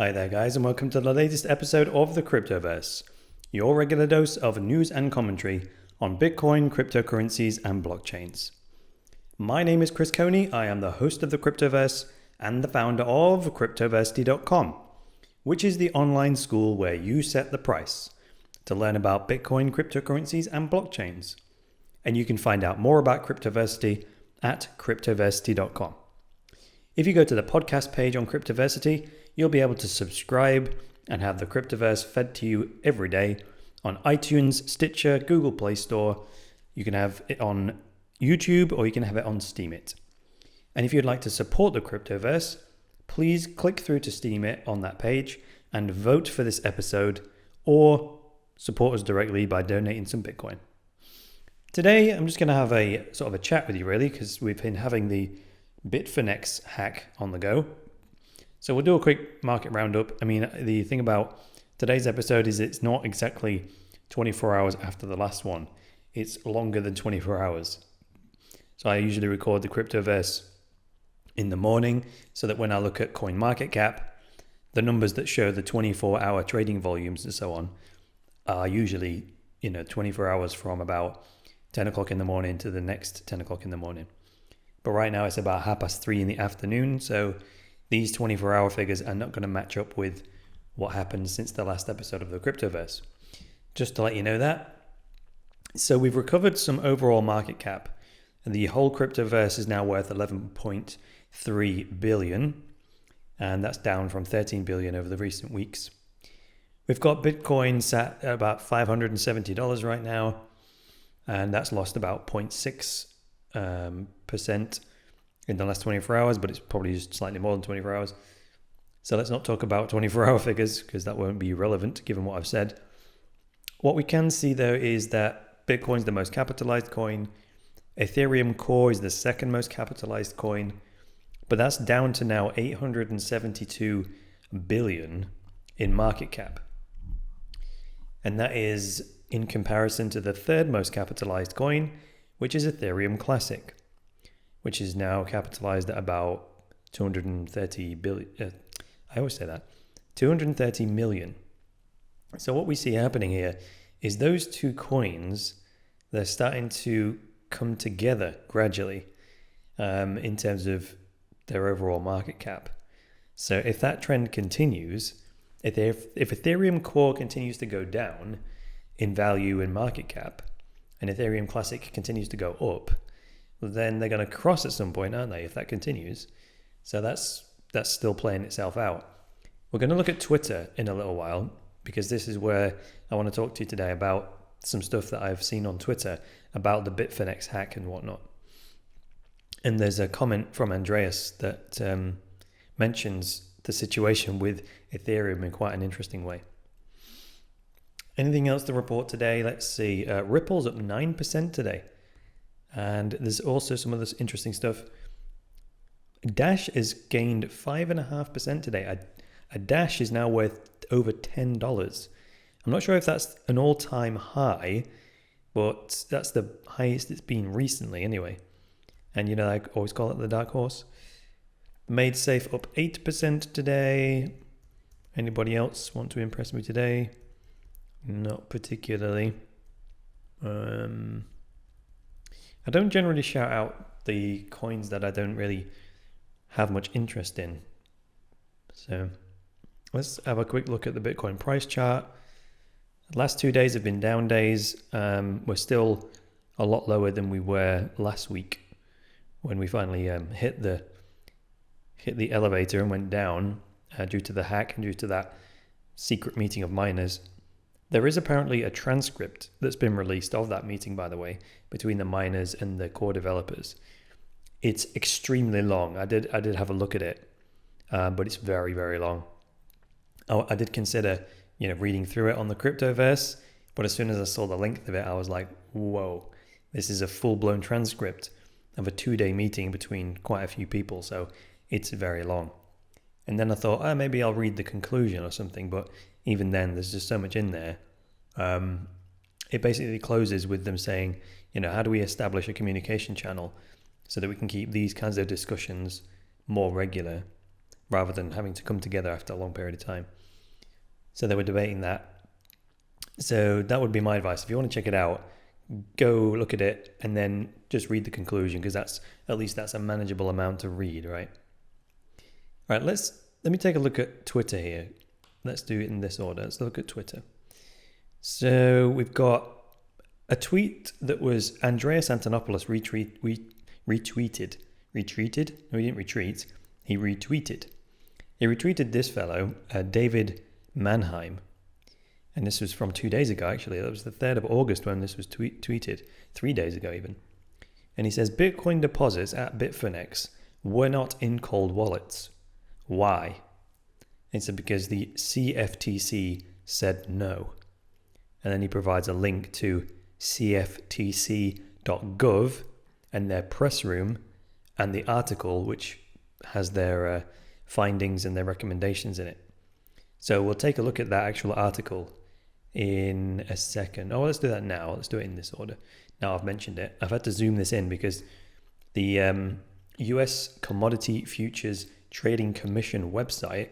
Hi there guys, and welcome to the latest episode of the Cryptoverse, your regular dose of news and commentary on Bitcoin, cryptocurrencies and blockchains. My name is Chris Coney, I am the host of the Cryptoverse and the founder of cryptoversity.com, which is the online school where you set the price to learn about Bitcoin, cryptocurrencies and blockchains. And you can find out more about Cryptoversity at cryptoversity.com. If you go to the podcast page on Cryptoversity, you'll be able to subscribe and have the Cryptoverse fed to you every day on iTunes, Stitcher, Google Play Store. You can have it on YouTube or you can have it on Steemit. And if you'd like to support the Cryptoverse, please click through to Steemit on that page and vote for this episode or support us directly by donating some Bitcoin. Today, I'm just going to have a sort of a chat with you really because we've been having the Bitfinex hack on the go. So we'll do a quick market roundup. I mean, the thing about today's episode is it's not exactly 24 hours after the last one. It's longer than 24 hours. So I usually record the Cryptoverse in the morning so that when I look at CoinMarketCap, the numbers that show the 24-hour trading volumes and so on are usually, 24 hours from about 10 o'clock in the morning to the next 10 o'clock in the morning. But right now it's about 3:30 in the afternoon, so these 24-hour figures are not going to match up with what happened since the last episode of the Cryptoverse. Just to let you know that. So we've recovered some overall market cap, and the whole Cryptoverse is now worth 11.3 billion, and that's down from 13 billion over the recent weeks. We've got Bitcoin sat at about $570 right now, and that's lost about 0.6% in the last 24 hours, but it's probably just slightly more than 24 hours. So let's not talk about 24-hour figures because that won't be relevant given what I've said. What we can see though is that Bitcoin's the most capitalized coin. Ethereum Core is the second most capitalized coin, but that's down to now 872 billion in market cap. And that is in comparison to the third most capitalized coin, which is Ethereum Classic, which is now capitalized at about 230 billion. I always say that. 230 million. So what we see happening here is those two coins, they're starting to come together gradually in terms of their overall market cap. So if that trend continues, if Ethereum Core continues to go down in value and market cap, and Ethereum Classic continues to go up, then they're going to cross at some point, aren't they, if that continues? So that's still playing itself out. We're going to look at Twitter in a little while, because this is where I want to talk to you today about some stuff that I've seen on Twitter about the Bitfinex hack and whatnot. And there's a comment from Andreas that mentions the situation with Ethereum in quite an interesting way. Anything else to report today? Let's see. Ripple's up 9% today. And there's also some other interesting stuff. Dash has gained 5.5% today. A Dash is now worth over $10. I'm not sure if that's an all-time high, but that's the highest it's been recently anyway. And I always call it the dark horse. Made Safe up 8% today. Anybody else want to impress me today? Not particularly. I don't generally shout out the coins that I don't really have much interest in. So let's have a quick look at the Bitcoin price chart. The last 2 days have been down days. We're still a lot lower than we were last week when we finally hit the elevator and went down due to the hack and due to that secret meeting of miners. There is apparently a transcript that's been released of that meeting, by the way, between the miners and the core developers. It's extremely long. I did have a look at it, but it's very, very long. I did consider, reading through it on the Cryptoverse, but as soon as I saw the length of it, I was like, whoa, this is a full-blown transcript of a 2-day meeting between quite a few people, so it's very long. And then I thought, maybe I'll read the conclusion or something, but even then, there's just so much in there. It basically closes with them saying, how do we establish a communication channel so that we can keep these kinds of discussions more regular? rather than having to come together after a long period of time. So they were debating that. So that would be my advice. If you want to check it out, go look at it and then just read the conclusion, because that's a manageable amount to read, right? All right, let me take a look at Twitter here. Let's do it in this order. Let's look at Twitter. So we've got a tweet that was Andreas Antonopoulos retweeted. No, he didn't retreat. He retweeted. He retweeted this fellow, David Mannheim. And this was from 2 days ago, actually. That was the 3rd of August when this was tweeted, 3 days ago even. And he says, Bitcoin deposits at Bitfinex were not in cold wallets. Why? He said because the CFTC said no. And then he provides a link to cftc.gov and their press room and the article which has their findings and their recommendations in it. So we'll take a look at that actual article in a second. Oh, let's do that now. Let's do it in this order. Now I've mentioned it. I've had to zoom this in because the US Commodity Futures Trading Commission website,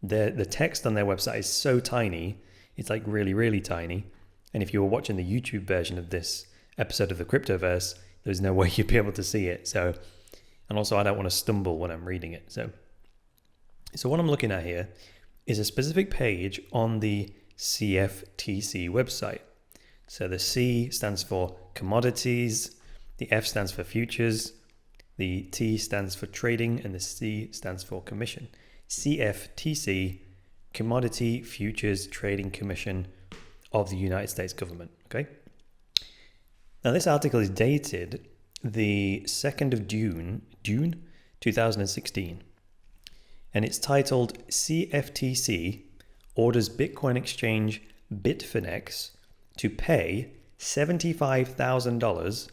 the text on their website is so tiny. It's like really, really tiny. And if you were watching the YouTube version of this episode of the Cryptoverse, there's no way you'd be able to see it. So, and also I don't want to stumble when I'm reading it. So what I'm looking at here is a specific page on the CFTC website. So the C stands for commodities, the F stands for futures, the T stands for trading, and the C stands for commission. CFTC, Commodity Futures Trading Commission of the United States government. Okay. Now this article is dated the 2nd of June 2016. And it's titled CFTC orders Bitcoin exchange Bitfinex to pay $75,000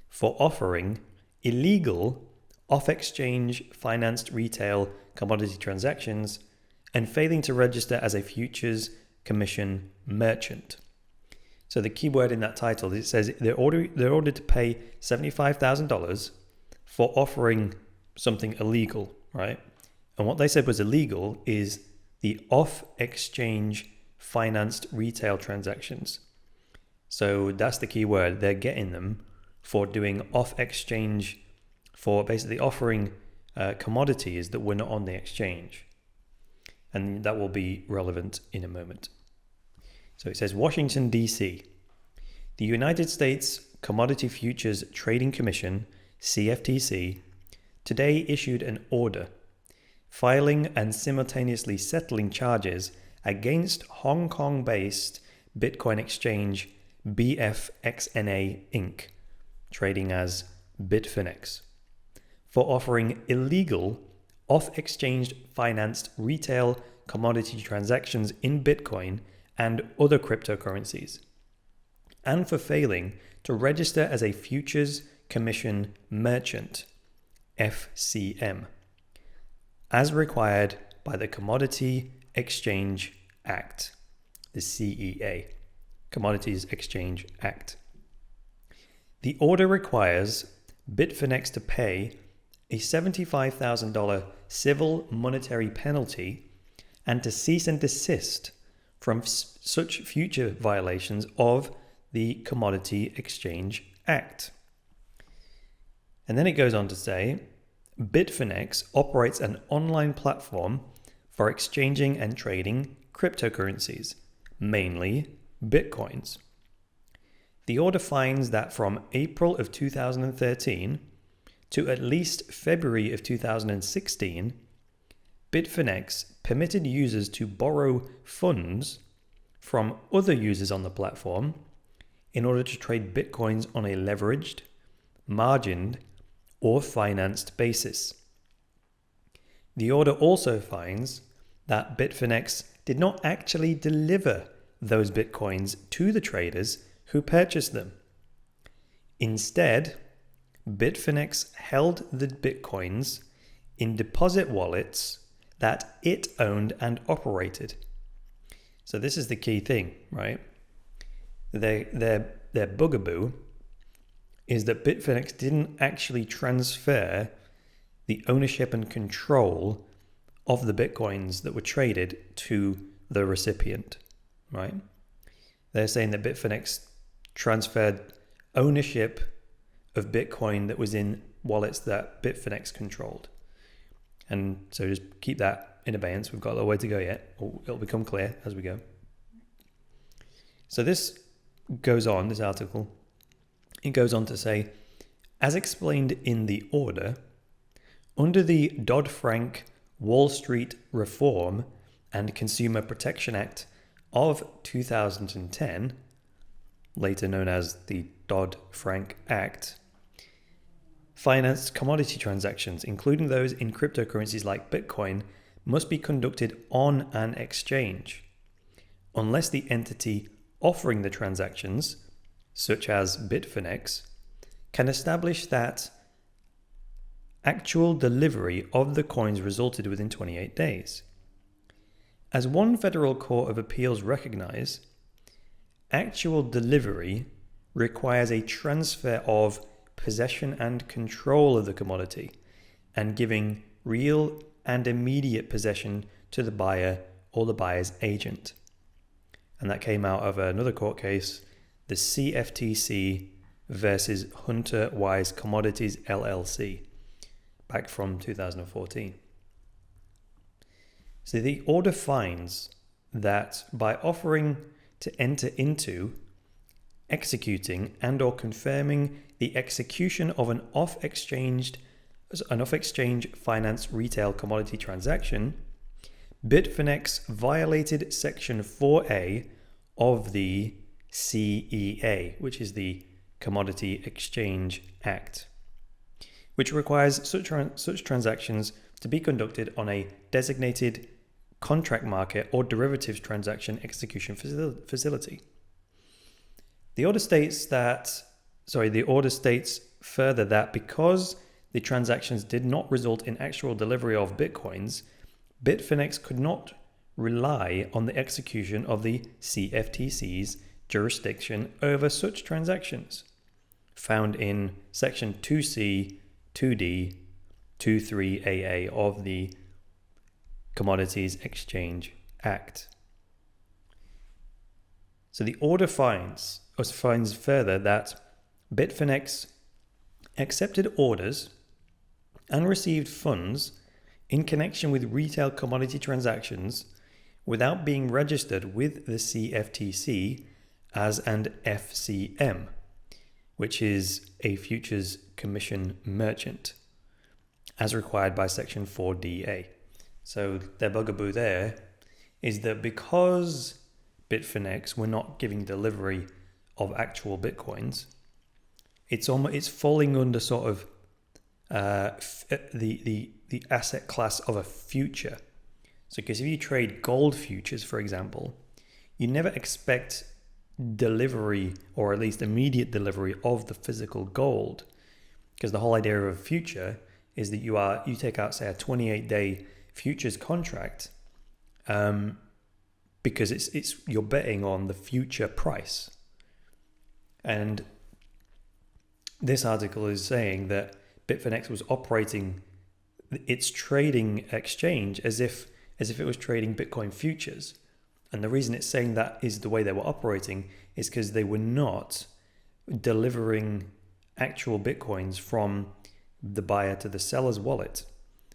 for offering illegal off-exchange financed retail commodity transactions and failing to register as a futures commission merchant. So the key word in that title, it says they're ordered to pay $75,000 for offering something illegal, right? And what they said was illegal is the off-exchange financed retail transactions. So that's the key word. They're getting them for doing off-exchange, for basically offering commodities that were not on the exchange. And that will be relevant in a moment. So it says Washington, D.C. The United States Commodity Futures Trading Commission, CFTC, today issued an order filing and simultaneously settling charges against Hong Kong-based Bitcoin exchange BFXNA Inc., trading as Bitfinex, for offering illegal off-exchange financed retail commodity transactions in Bitcoin and other cryptocurrencies, and for failing to register as a Futures Commission Merchant, FCM, as required by the Commodity Exchange Act, the CEA, Commodities Exchange Act. The order requires Bitfinex to pay a $75,000 civil monetary penalty and to cease and desist from such future violations of the Commodity Exchange Act. And then it goes on to say, Bitfinex operates an online platform for exchanging and trading cryptocurrencies, mainly Bitcoins. The order finds that from April of 2013 to at least February of 2016, Bitfinex permitted users to borrow funds from other users on the platform in order to trade Bitcoins on a leveraged, margined, or financed basis. The order also finds that Bitfinex did not actually deliver those Bitcoins to the traders who purchased them. Instead, Bitfinex held the Bitcoins in deposit wallets that it owned and operated. So this is the key thing, right? Their bugaboo is that Bitfinex didn't actually transfer the ownership and control of the Bitcoins that were traded to the recipient, right? They're saying that Bitfinex transferred ownership of Bitcoin that was in wallets that Bitfinex controlled. And so just keep that in abeyance. We've got a little way to go yet. It'll become clear as we go. So this goes on, this article, it goes on to say, as explained in the order, under the Dodd-Frank Wall Street Reform and Consumer Protection Act of 2010, later known as the Dodd-Frank Act, financed commodity transactions, including those in cryptocurrencies like Bitcoin, must be conducted on an exchange, unless the entity offering the transactions, such as Bitfinex, can establish that actual delivery of the coins resulted within 28 days. As one federal court of appeals recognized, actual delivery requires a transfer of possession and control of the commodity and giving real and immediate possession to the buyer or the buyer's agent. And that came out of another court case, the CFTC versus Hunter Wise Commodities LLC, back from 2014. So the order finds that by offering to enter into, executing and or confirming the execution of an off-exchange finance retail commodity transaction, Bitfinex violated Section 4A of the CEA, which is the Commodity Exchange Act, which requires such transactions to be conducted on a designated contract market or derivatives transaction execution facility. The order states further that because the transactions did not result in actual delivery of Bitcoins, Bitfinex could not rely on the execution of the CFTC's jurisdiction over such transactions, found in Section 2C, 2D, 23AA of the Commodities Exchange Act. So the order finds further that Bitfinex accepted orders and received funds in connection with retail commodity transactions without being registered with the CFTC as an FCM, which is a Futures Commission merchant, as required by Section 4DA. So their bugaboo there is that because Bitfinex were not giving delivery of actual Bitcoins, it's falling under sort of the asset class of a future. So because if you trade gold futures, for example, you never expect delivery, or at least immediate delivery, of the physical gold, because the whole idea of a future is that you take out, say, a 28-day futures contract, because it's you're betting on the future price. And this article is saying that Bitfinex was operating its trading exchange as if it was trading Bitcoin futures. And the reason it's saying that is the way they were operating is because they were not delivering actual Bitcoins from the buyer to the seller's wallet.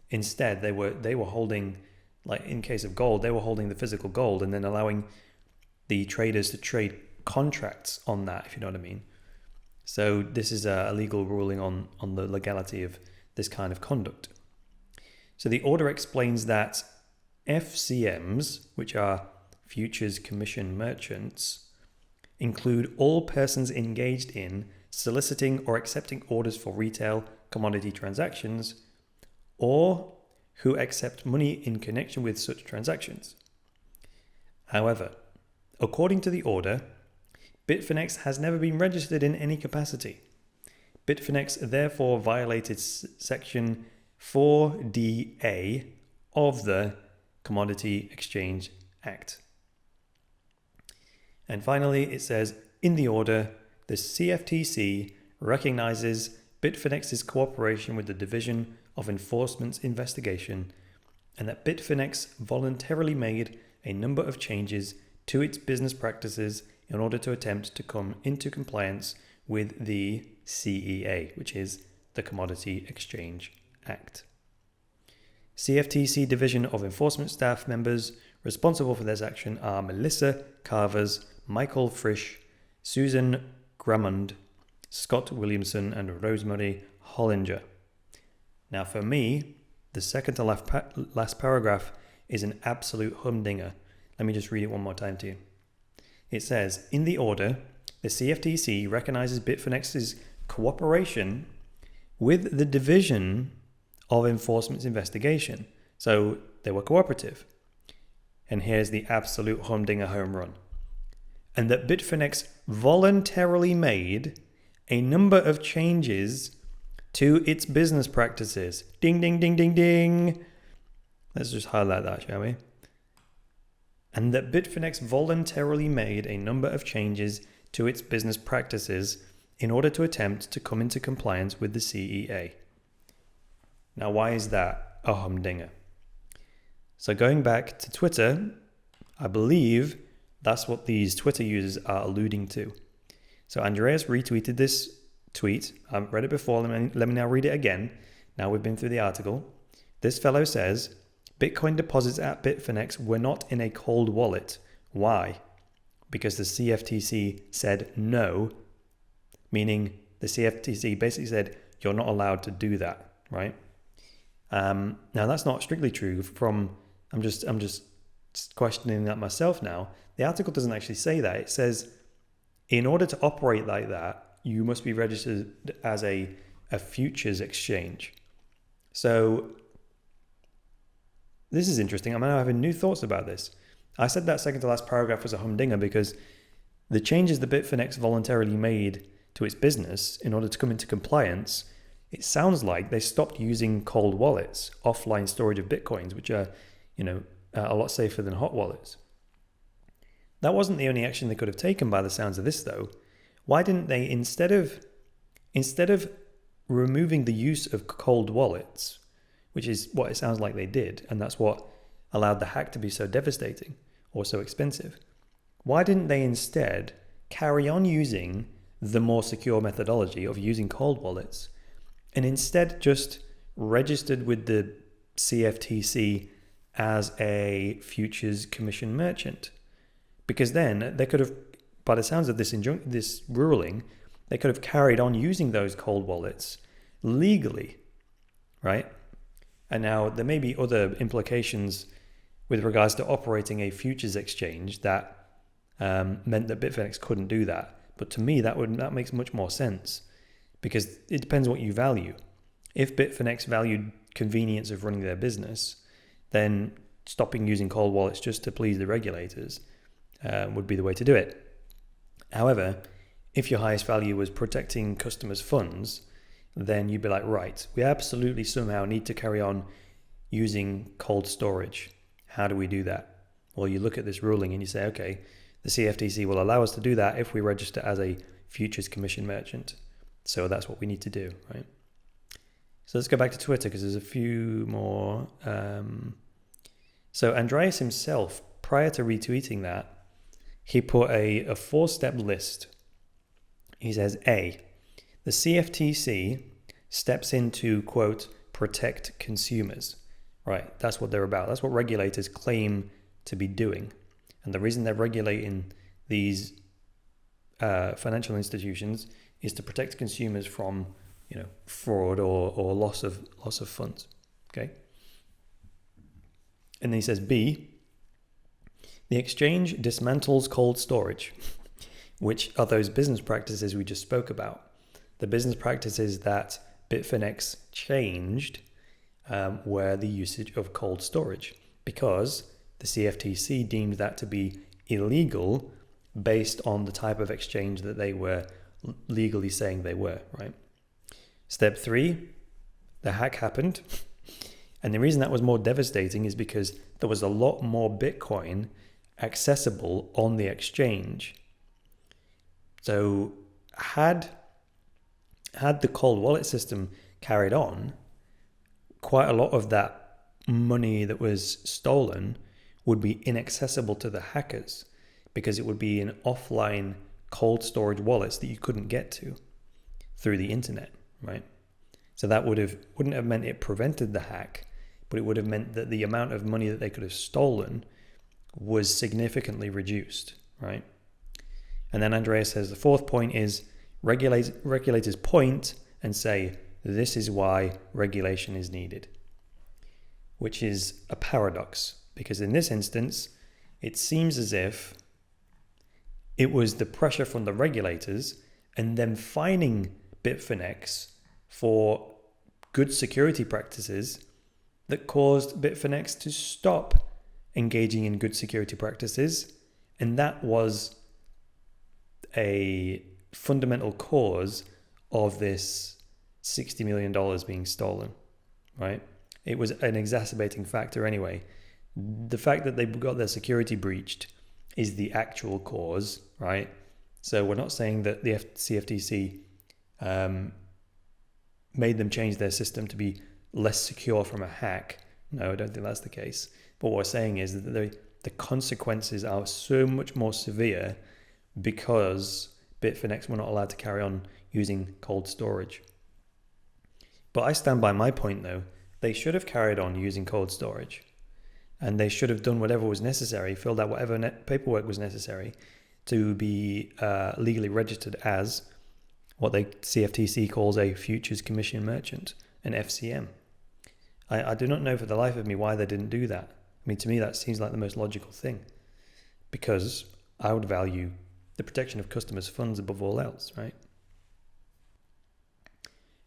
Instead, they were holding, like in case of gold, they were holding the physical gold and then allowing the traders to trade contracts on that, if you know what I mean. So this is a legal ruling on the legality of this kind of conduct. So the order explains that FCMs, which are Futures Commission merchants, include all persons engaged in soliciting or accepting orders for retail commodity transactions, or who accept money in connection with such transactions. However, according to the order, Bitfinex has never been registered in any capacity. Bitfinex therefore violated Section 4DA of the Commodity Exchange Act. And finally, it says, in the order, the CFTC recognizes Bitfinex's cooperation with the Division of Enforcement's investigation and that Bitfinex voluntarily made a number of changes to its business practices in order to attempt to come into compliance with the CEA, which is the Commodity Exchange Act. CFTC Division of Enforcement staff members responsible for this action are Melissa Carvers, Michael Frisch, Susan Grammond, Scott Williamson, and Rosemary Hollinger. Now for me, the second to last paragraph is an absolute humdinger. Let me just read it one more time to you. It says, in the order, the CFTC recognizes Bitfinex's cooperation with the Division of Enforcement's investigation. So they were cooperative. And here's the absolute humdinger home run. And that Bitfinex voluntarily made a number of changes to its business practices. Ding, ding, ding, ding, ding. Let's just highlight that, shall we? And that Bitfinex voluntarily made a number of changes to its business practices in order to attempt to come into compliance with the CEA. Now, why is that a humdinger? So going back to Twitter, I believe that's what these Twitter users are alluding to. So Andreas retweeted this tweet. I've read it before. Let me now read it again. Now we've been through the article. This fellow says, Bitcoin deposits at Bitfinex were not in a cold wallet. Why? Because the CFTC said no, meaning the CFTC basically said, you're not allowed to do that, right? Now that's not strictly true I'm just questioning that myself now. The article doesn't actually say that. It says, in order to operate like that, you must be registered as a futures exchange. So this is interesting. I'm now having new thoughts about this. I said that second to last paragraph was a humdinger because the changes that Bitfinex voluntarily made to its business in order to come into compliance, it sounds like they stopped using cold wallets, offline storage of Bitcoins, which are, a lot safer than hot wallets. That wasn't the only action they could have taken by the sounds of this, though. Why didn't they, instead of removing the use of cold wallets, which is what it sounds like they did, and that's what allowed the hack to be so devastating or so expensive, why didn't they instead carry on using the more secure methodology of using cold wallets and instead just registered with the CFTC as a futures commission merchant? Because then they could have, by the sounds of this ruling, they could have carried on using those cold wallets legally, right? And now there may be other implications with regards to operating a futures exchange that meant that Bitfinex couldn't do that. But to me, that makes much more sense because it depends what you value. If Bitfinex valued convenience of running their business, then stopping using cold wallets just to please the regulators would be the way to do it. However, if your highest value was protecting customers' funds, then you'd be like, right, we absolutely somehow need to carry on using cold storage. How do we do that? Well, you look at this ruling and you say, okay, the CFTC will allow us to do that if we register as a futures commission merchant. So that's what we need to do, right? So let's go back to Twitter because there's a few more. So Andreas himself, prior to retweeting that, he put a 4-step list. He says, A, the CFTC steps in to, quote, protect consumers. Right, that's what they're about. That's what regulators claim to be doing. And the reason they're regulating these financial institutions is to protect consumers from, fraud or loss of funds. Okay. And then he says B, the exchange dismantles cold storage, which are those business practices we just spoke about. The business practices that Bitfinex changed were the usage of cold storage because the CFTC deemed that to be illegal based on the type of exchange that they were legally saying they were, right? Step 3, the hack happened. And the reason that was more devastating is because there was a lot more Bitcoin accessible on the exchange. So had the cold wallet system carried on, quite a lot of that money that was stolen would be inaccessible to the hackers because it would be in offline cold storage wallets that you couldn't get to through the internet, right? So that wouldn't have meant it prevented the hack, but it would have meant that the amount of money that they could have stolen was significantly reduced, right? And then Andreas says the fourth point is regulators point and say, this is why regulation is needed, which is a paradox, because in this instance, it seems as if it was the pressure from the regulators and them fining Bitfinex for good security practices that caused Bitfinex to stop engaging in good security practices. And that was a fundamental cause of this $60 million being stolen, right? It was an exacerbating factor anyway. The fact that they got their security breached is the actual cause, right? So we're not saying that the CFTC made them change their system to be less secure from a hack. No, I don't think that's the case. But what we're saying is that the consequences are so much more severe because Bitfinex were not allowed to carry on using cold storage. But I stand by my point though. They should have carried on using cold storage, and they should have done whatever was necessary, filled out whatever paperwork was necessary to be legally registered as what the CFTC calls a Futures Commission Merchant, an FCM. I do not know for the life of me why they didn't do that. I mean, to me, that seems like the most logical thing, because I would value the protection of customers' funds above all else, right?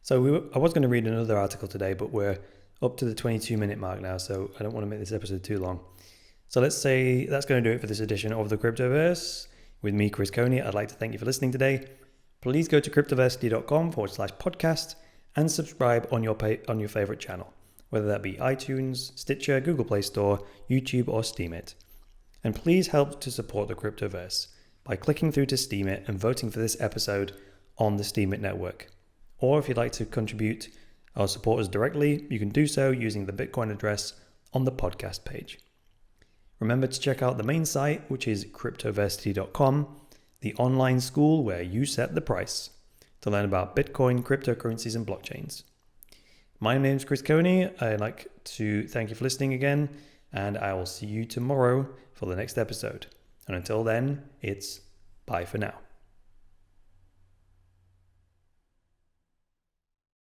So I was going to read another article today, but we're up to the 22-minute mark now, so I don't want to make this episode too long. So let's say that's going to do it for this edition of the Cryptoverse. With me, Chris Coney, I'd like to thank you for listening today. Please go to cryptoversity.com/podcast and subscribe on your favorite channel, whether that be iTunes, Stitcher, Google Play Store, YouTube, or Steemit. And please help to support the Cryptoverse by clicking through to Steemit and voting for this episode on the Steemit network. Or if you'd like to contribute or support us directly, you can do so using the Bitcoin address on the podcast page. Remember to check out the main site, which is cryptoversity.com, the online school where you set the price, to learn about Bitcoin, cryptocurrencies, and blockchains. My name's Chris Coney. I'd like to thank you for listening again, and I will see you tomorrow for the next episode. And until then, it's bye for now.